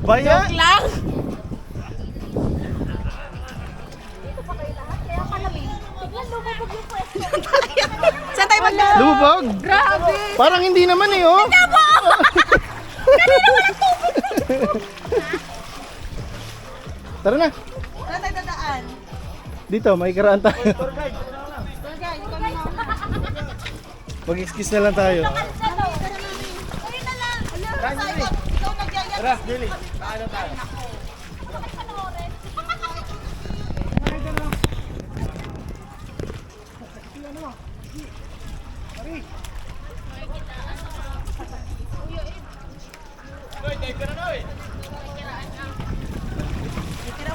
Baya? Joke lang. Saan tayo maglalaro? Lumubog? Grabe! Parang hindi naman eh, oh. Tara na. Saan tayo dadaan? Dito, may karaan tayo. Tour guide, ikaw na lang. Mag-excuse na lang tayo. Kayo na lang. Ikaw nagyayag. Tara, Billy. Paano tayo?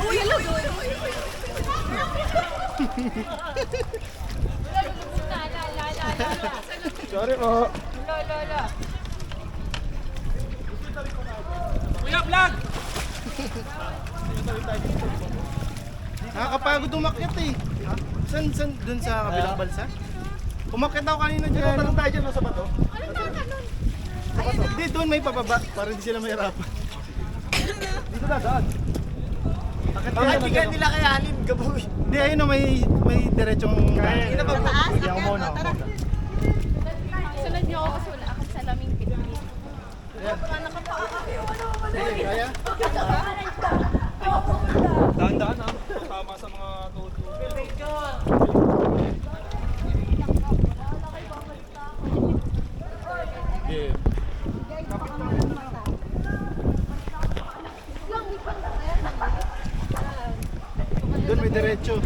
Uy, hello. Sorry po. Kuya, vlog! Nakakapagod umakyat eh. San dun sa kabilang balsa? Umakyat ako kanina dyan. Tanong tayo dyan, sa bato? Hindi, doon may pababa para hindi sila mahirapan. Dito na, daan. Hindi ka nila kayanin, gaboy. Hindi, ayun na may diretsong daan. Mataas? Hindi ako muna. Tara. Sunod niyo ako kasi wala akong salaming bitbit. Kaya? Daan-daan ha. Tama sa mga todo. Yeah. Doon may diretso.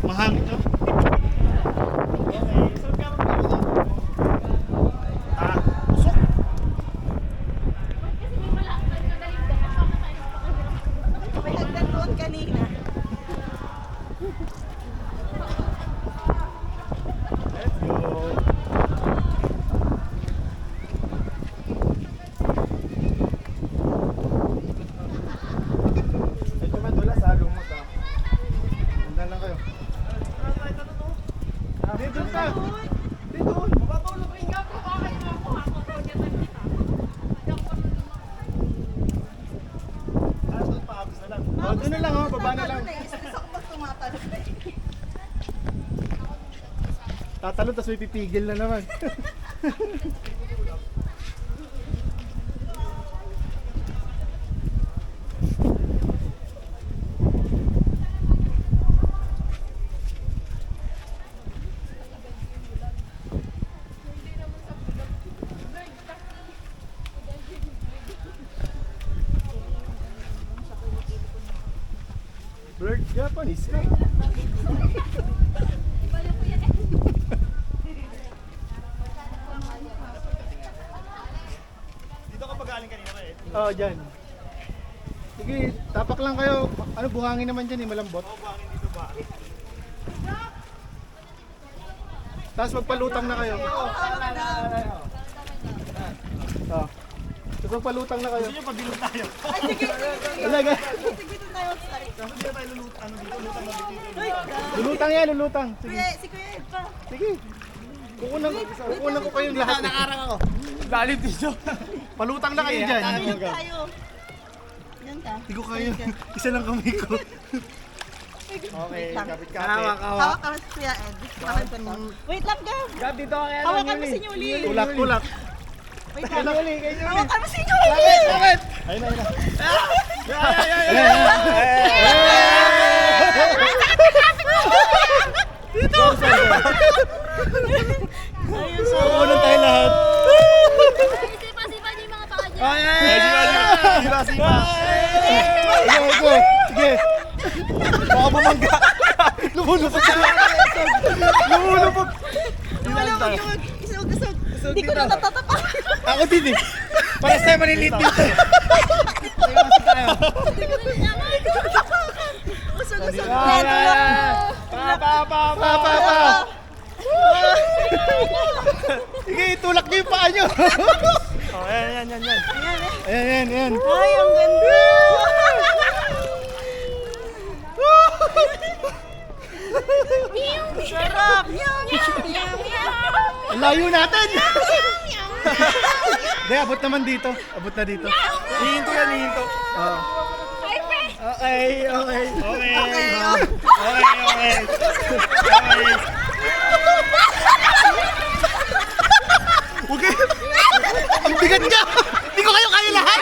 Mahangin no? Ah, usok. May hagdan doon kanina. Let's go. Medyo madulas agong mata. Handa lang kayo. Dito ka. Dito. Oh, doon na lang oh, baba na lang. Gusto ko pag tumatalon. Tatalon tapos may pipigil na naman. Bird Japanese ka. Dito ka pagaling kanina ba eh? Oo, dyan. Sige, tapak lang kayo. Ano, buhangin naman dyan eh, malambot. Buhangin dito ba? Tapos magpalutang na kayo. Oh. Tapos magpalutang na kayo. Gusto nyo pabilog tayo? Talaga. Sige doon tayo. Kaso dito tayo lulutang. Ano dito? Lutang na dito. Lulutang yan, lulutang. Sige. Si Kuya Ed pa. Sige. Kukunan ko kayong lahat. Nakarang ako. Lalim dito. Palutang na kayo dyan. Tayo tayo. Yan ka. Hindi ko kaya. Isa lang kamay ko. Okay, kapit-kapit. Hawak ka si Kuya Ed. Hawak ko to. Wait lang, Gab. Gab, dito ka kaya Hawakan mo si Nyuli. Tulak. Wait lang. Nyuli, kay Nyuli. Hawakan mo si Nyuli. Bakit? Ayun na, ayun na. Dito. Ayun sa. Kukunan tayo lahat. Sipa-sipa niyo yung mga paa niya. Sipa. Sige. Baka bumangga. Lumulupag sila. Lumulupag. Wala mag isog. Hindi ko na natatapak. Ako din eh. Para sa'yo maliliit dito. Usog. Pa. Sige, tulak niyo yung paa niyo. Oh, yan. Ayan. Ay, ang ganda. Sarap. Ang layo natin. Hindi, abot naman dito. Abot na dito. Hihinto yan, hihinto. Oo. Okay, okay. Okay. Okay. Okay. Ang bigat niya! Hindi ko kayo kaya lahat!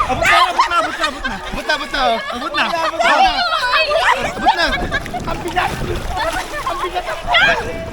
Abot na. Oh. Abot na. Abot na. Ang bigat! Ang bigat!